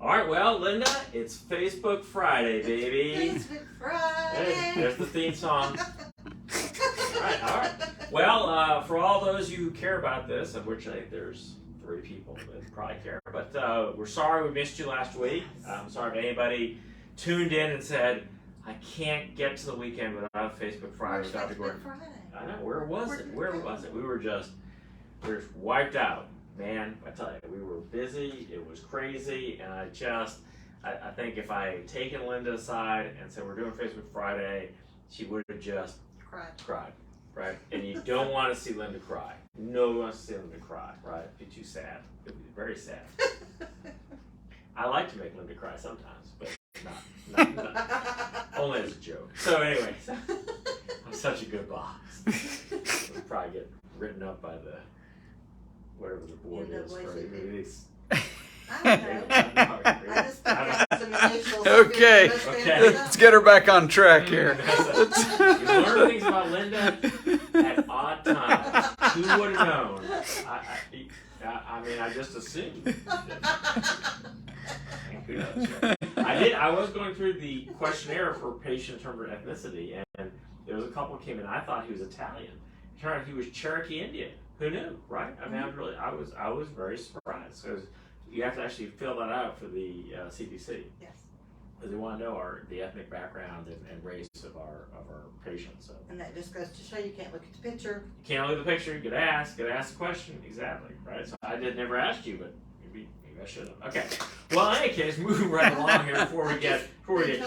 All right, well, Linda, it's Facebook Friday, baby. Facebook Friday. Hey, there's the theme song. All right. Well, for all those of you who care about this, of which I think there's 3 people that probably care, but we're sorry we missed you last week. I'm sorry if anybody tuned in and said, I can't get to the weekend without Facebook Friday, without the Gordon. I know, where was it? Where was it? We were just wiped out. Man, I tell you, we were busy, it was crazy, and I think if I had taken Linda aside and said we're doing Facebook Friday, she would have just cried, right? And you don't want to see Linda cry. No one wants to see Linda cry, right? It'd be too sad. It'd be very sad. I like to make Linda cry sometimes, but not only as a joke. So anyway, I'm such a good boss. I'll probably get written up by the whatever the board is for these. I don't know. I just got some initials. Okay. Let's get her back on track here. You learn things about Linda at odd times. Who would have known? I mean, I just assumed. Who knows? Right? I was going through the questionnaire for patient in terms of ethnicity, and there was a couple who came in. I thought he was Italian. It turned out he was Cherokee Indian. Who knew, right? I mean, I was very surprised because you have to actually fill that out for the CPC. Yes. Because they want to know the ethnic background and race of our patients. So. And that just goes to show you can't look at the picture. You can't look at the picture. You could ask the question exactly, right? So I never asked you, but maybe I should have. Okay. Well, in any case, moving right along here before we get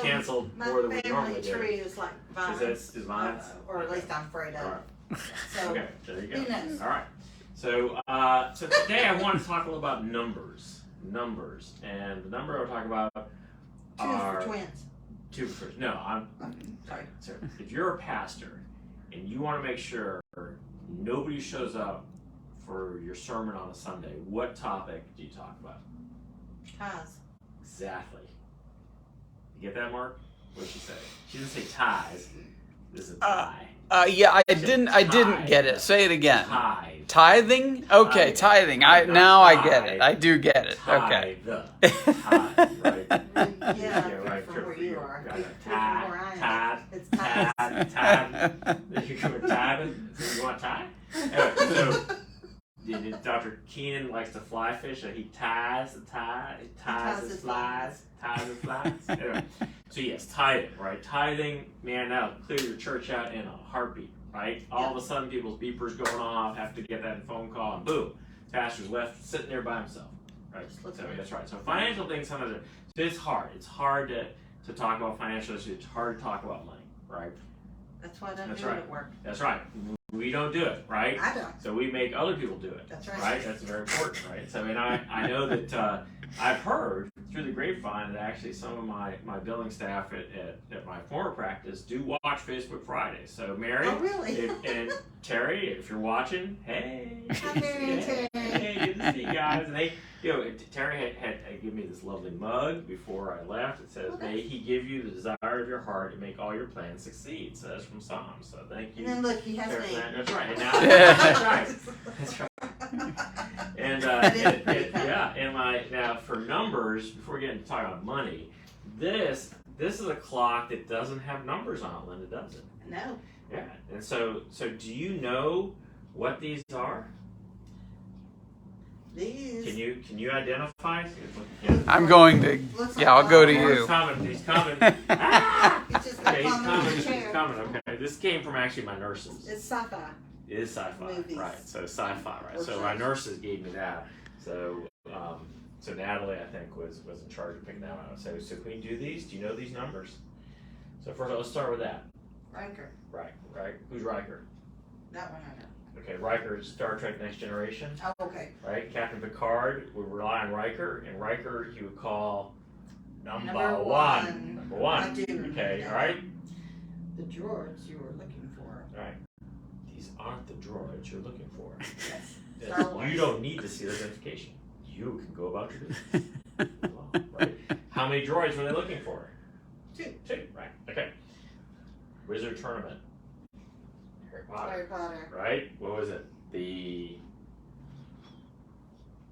canceled more than we normally do. My family tree is like vines. Is vines? Or at least I'm afraid of. All right. So, okay, there you go. who knows? All right. So, so today I want to talk a little about numbers, and the number we're talking about are twins. 2 for twins. No, I'm Sorry. So if you're a pastor and you want to make sure nobody shows up for your sermon on a Sunday, what topic do you talk about? Ties. Exactly. You get that, Mark? What did she say? She didn't say ties. This is a tie. Yeah, I didn't get it. Say it again. Tithe. Tithing? Okay, tithing. I get it. I do get it. Okay. Tithe, right? Yeah, right. from where you are. Tithe. It's ties. You want tie? Anyway, so Dr. Keenan likes to fly fish, so he ties his flies. Anyway, so yes, tithing, right? Tithing, man, that'll clear your church out in a heartbeat, right? All of a sudden, people's beepers going off, have to get that phone call, and boom, pastor's left sitting there by himself, right? So that's right. So financial things, sometimes it's hard. It's hard to talk about financial issues. It's hard to talk about money, right? That's why I don't do it at work. That's right. We don't do it, right? I don't. So we make other people do it. That's right. Right? That's very important, right? So, and I know that I've heard through the grapevine that actually some of my billing staff at my former practice do watch Facebook Fridays. So Mary, really? and Terry, if you're watching, hey. Hi, Mary and Terry. Hey, good to see you guys. And they, Terry had given me this lovely mug before I left. It says, "May He give you the desire of your heart and make all your plans succeed." So that's from Psalms. So thank you. And then look, he has me. That's right. And now, that's right. That's right. And now for numbers, before we get into talking about money, this is a clock that doesn't have numbers on it. Linda, does it? No. Yeah. And so do you know what these are? These. Can you identify? I'm going to. Yeah, I'll go to you. He's coming. Ah! He's just Okay, he's he's coming. Okay, this came from actually my nurses. It's sci-fi. It is sci-fi, Movies. right? So sci-fi, right? So my nurses gave me that. So so Natalie, I think, was in charge of picking that out. So can we do these? Do you know these numbers? So first, let's start with that. Riker. Right. Who's Riker? That one I know. Okay, Riker is Star Trek Next Generation. Oh, okay. Right, Captain Picard would rely on Riker, and Riker he would call number one. Number one. I do. Okay, all right. The droids you were looking for. All right. These aren't the droids you're looking for. Yes. You don't need to see their identification. You can go about your business. Well, right? How many droids were they looking for? Two. Right. Okay. Wizard Tournament. Harry Potter. Right? What was it? The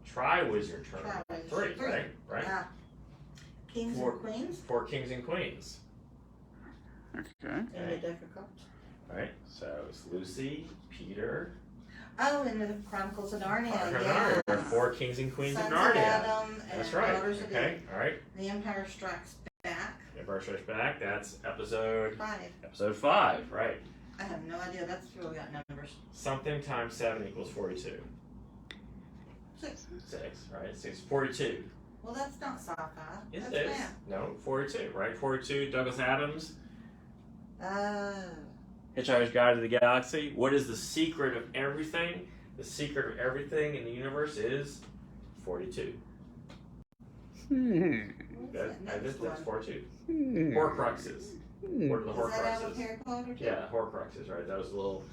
Tri-Wizard Tournament. 3, right? Yeah. Kings and queens. 4 kings and queens. Okay. And the deck of cards. All right. So it's Lucy, Peter. Oh, and the Chronicles of Narnia. Narnia. There are 4 kings and queens Sons of Narnia. Of Adam and That's right. Daughters of Okay. Eve. All right. The Empire Strikes Back. Empire Strikes Back. That's episode 5. Episode 5. Right. I have no idea. That's really got numbers. Something times 7 equals 42. 6. 6. Right. 6. 42. Well, that's not sci-fi. Yes, That's it is. math. No, 42. Right. 42. Douglas Adams. Oh. Hitchhiker's Guide to the Galaxy. What is the secret of everything? The secret of everything in the universe is 42. That's 42. Horcruxes. What are the Is that out of Horcruxes? Harry Potter too? Yeah, Horcruxes, right? Those little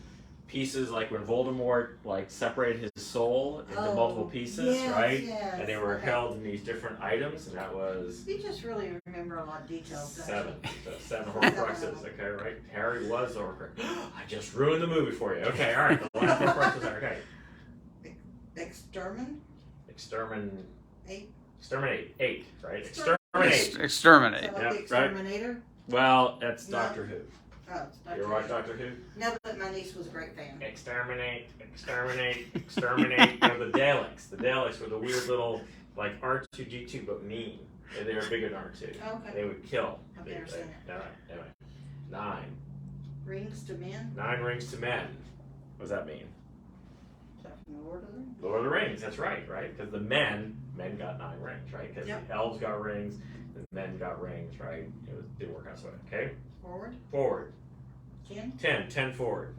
pieces, like when Voldemort separated his soul into multiple pieces, yes, right? yes. And they were Okay. held in these different items, and that was You just really remember a lot of details. don't 7. you? So 7 Horcruxes. Okay, right? Harry was the Horcrux. I just ruined the movie for you. Okay, all right. The last Horcruxes are okay. Exterminate. Exterminate. 8, right? Exterminate. Exterminate. Exterminate. Is that like Yep, the Exterminator? Well, that's No. Doctor Who. Oh, it's Doctor You Who. watch Doctor Who? No, but my niece was a great fan. Exterminate. You know, the Daleks. The Daleks were the weird little, like R2-D2, but mean. They were bigger than R2. Okay. They would kill. I've never seen it. All right, anyway. 9. Rings to Men? 9 rings to men. What does that mean? Is that from the Lord of the Rings? Lord of the Rings, that's right? Because the men got 9 rings, right? Because Yep. the elves got rings, the men got rings, right? It didn't work out so way. Okay? Forward? 10. 10? 10 forward.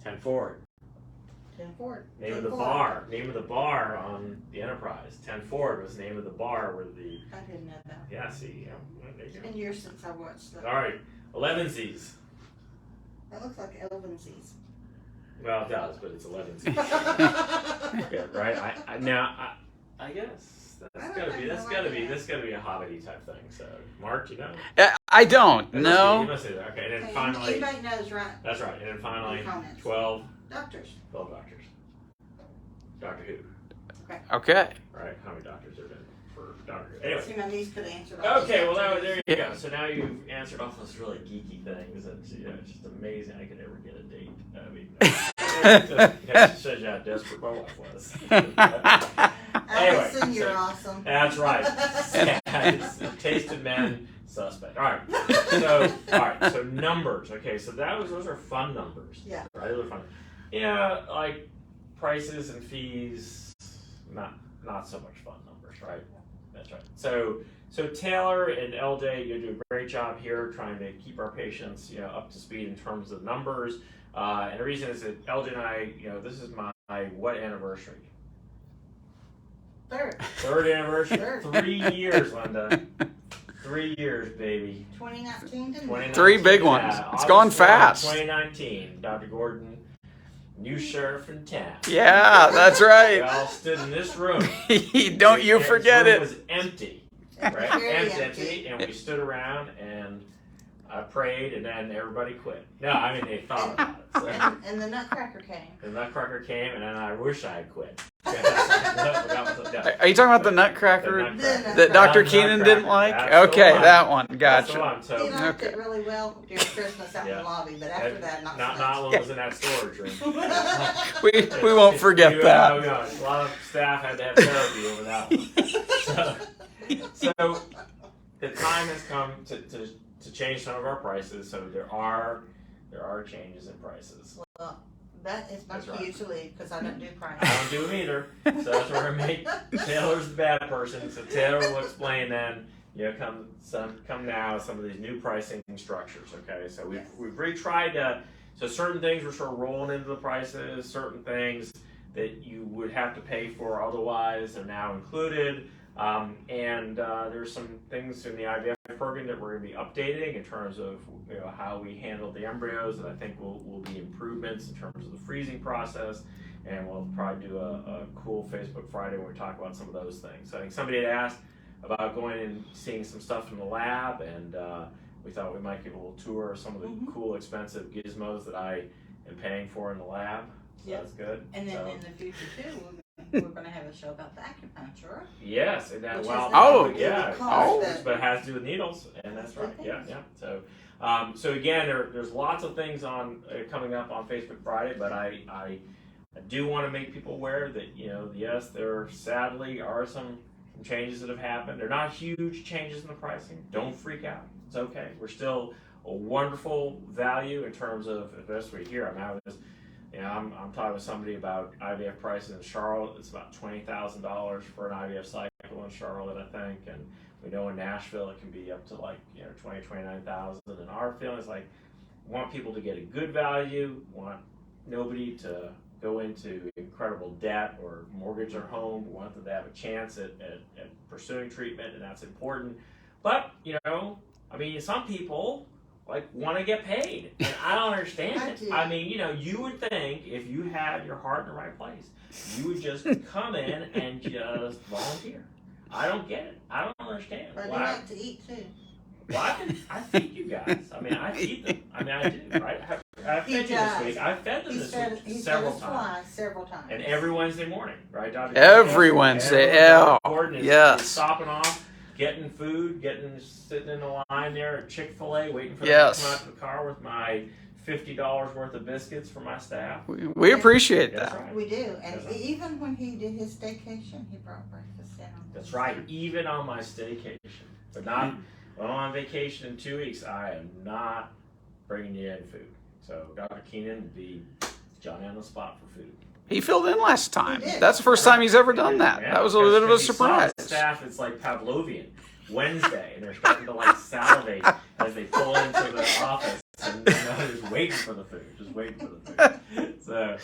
10 forward. 10 forward. Name 10 of the forward. bar. Name of the bar on the Enterprise. 10 forward was the name of the bar where the. I didn't know that. Yeah, see, yeah. Well, there you It's go. been years since I watched that. All right. 11sies. That looks like Elvensies. Well, it does, but it's 11sies. Yeah, right? I guess. That's gotta be a hobbity type thing. So, Mark, you know? I don't. You No. must say that. Okay, and then Okay, finally. anybody knows, right? That's right. And then finally, Comments. 12 Doctors. doctors. Doctor Who. Okay. Right? How many doctors there have been for Doctor Who? Anyway. See, my niece could answer all Okay, those well, there you Yeah. go. So now you've answered all those really geeky things. It's just amazing I could ever get a date. I mean, it just shows you how desperate my wife was. Anyway, Allison, you're so- awesome. That's right. Yeah, it's tasted men suspect. All right. So numbers. Okay, so those are fun numbers. Yeah. Right, those are fun. Yeah, like prices and fees, not so much fun numbers, right? That's right. So Taylor and LJ, you do a great job here trying to keep our patients, up to speed in terms of numbers. And the reason is that LJ and I, this is my what anniversary? Third anniversary. Third. 3 years, Linda. 3 years, baby. 2019, didn't it? 2019. 3 big ones. Yeah, It's gone August 1, fast. 2019. Dr. Gordon, new sheriff in town. Yeah, that's We right. all stood in this room. Don't you This forget room it. was empty. Right? Very empty. And we stood around and I prayed, and then everybody quit. No, I mean, they thought about it. So. And the Nutcracker came. The Nutcracker came, and then I wish I had quit. Are you talking about the Nutcracker that Dr. Keenan didn't like? That's Okay, the one. that one. That's the Gotcha. one. He So, liked Okay. it really well during Christmas out in Yeah. the lobby, but after that, not so much. not one was in that storage room. We won't forget that. A lot of staff had to have therapy over that one. So the time has come to change some of our prices. So there are changes in prices. Well, that is my That's right. cue to leave because I don't do I prices. don't do them either. So that's where I make Taylor's the bad person. So Taylor will explain then. Come now some of these new pricing structures. Okay, so we've retried to. So certain things we're sort of rolling into the prices. Certain things that you would have to pay for otherwise are now included. And there's some things in the IVF program that we're going to be updating in terms of how we handle the embryos that I think will be improvements in terms of the freezing process. And we'll probably do a cool Facebook Friday where we talk about some of those things. So I think somebody had asked about going and seeing some stuff from the lab, and we thought we might give a little tour of some of the cool, expensive gizmos that I am paying for in the lab. So Yep. that's good. And then So- in the future too, we're we're going to have a show about the acupuncture. Yes, and that, Which well, is Oh. yeah, Oh. but it has to do with needles, and that's right. Yeah, yeah. So, so again, there's lots of things on coming up on Facebook Friday, but I do want to make people aware that yes, there sadly are some changes that have happened. They're not huge changes in the pricing. Don't freak out. It's okay. We're still a wonderful value in terms of, especially here. I'm talking with somebody about IVF prices in Charlotte. It's about $20,000 for an IVF cycle in Charlotte, I think, and we know in Nashville it can be up to like $29,000. And our feeling is like, want people to get a good value, want nobody to go into incredible debt or mortgage their home. We want them to have a chance at pursuing treatment, and that's important. But some people want to get paid, and I don't understand it. I mean, you would think if you had your heart in the right place, you would just come in and just volunteer. I don't get it. I don't understand. But they like to eat too. Well, I feed you guys. I mean, I feed them. I mean, I do, right? I fed you this week. I fed them this week several times. And every Wednesday morning, right, Dr. Every Wednesday, yeah. Gordon is Yes. stopping off, getting food, sitting in the line there at Chick-fil-A, waiting for them Yes. to come out to the car with my $50 worth of biscuits for my staff. We appreciate That's that. right. We do. And even when he did his staycation, he brought breakfast in. That's right. Even on my staycation. But not when I'm on vacation in 2 weeks, I am not bringing you in food. So Dr. Keenan will be Johnny on the spot for food. He filled in last time. He did. That's the first time he's ever done that. Yeah, That was a bit of a because he saw surprise. the staff, it's like Pavlovian. Wednesday, and they're starting to salivate as they pull into the office, and they're just waiting for the food. So,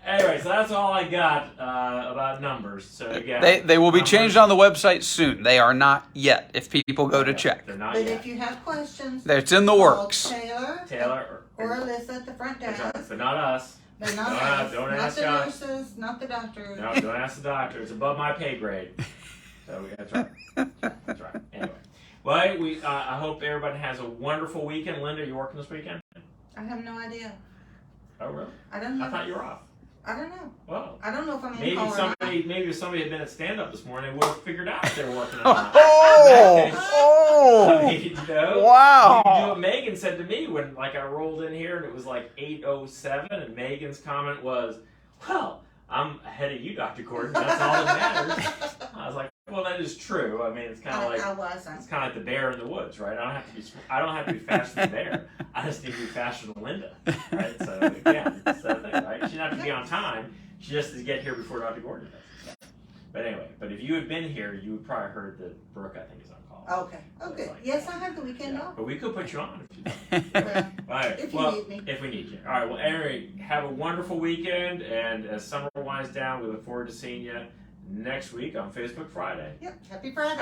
anyway, so that's all I got about numbers. So again, They will be numbers, changed on the website soon. They are not yet. If people go to check, They're not But yet. if you have questions, it's in the call works. Taylor or Alyssa at the front desk. That's right, but not us. But not us. Don't not ask the us. nurses, not the doctors. No, don't ask the doctor. It's above my pay grade. So that's right. That's right. Anyway, well, I hope everybody has a wonderful weekend. Linda, you working this weekend? I have no idea. Oh, really? I don't know. I thought you were off. I don't know. Well, I don't know if I'm maybe in call or not. maybe if somebody had been at stand up this morning, they would have figured out if they were working or not. Oh! I mean, Wow. You do what Megan said to me when I rolled in here and it was 8:07, and Megan's comment was, "Well, I'm ahead of you, Dr. Gordon. That's all that matters." I was like, "Well, that is true. I mean, it's kind of I wasn't. it's kind of like the bear in the woods, right? I don't have to be faster than the bear. I just need to be faster than Linda, right? So again, it's the thing, right? She doesn't have to be on time. She just has to get here before Dr. Gordon does. But anyway, if you had been here, you would probably heard that Brooke, I think, is on call. Okay. So Okay. it's Yes, I had the weekend off. But we could put you on if you want. Well, All right. if you Well, need me. if we need you. All right. Well, anyway, have a wonderful weekend, and as summer winds down, we look forward to seeing you next week on Facebook Friday. Yep. Happy Friday.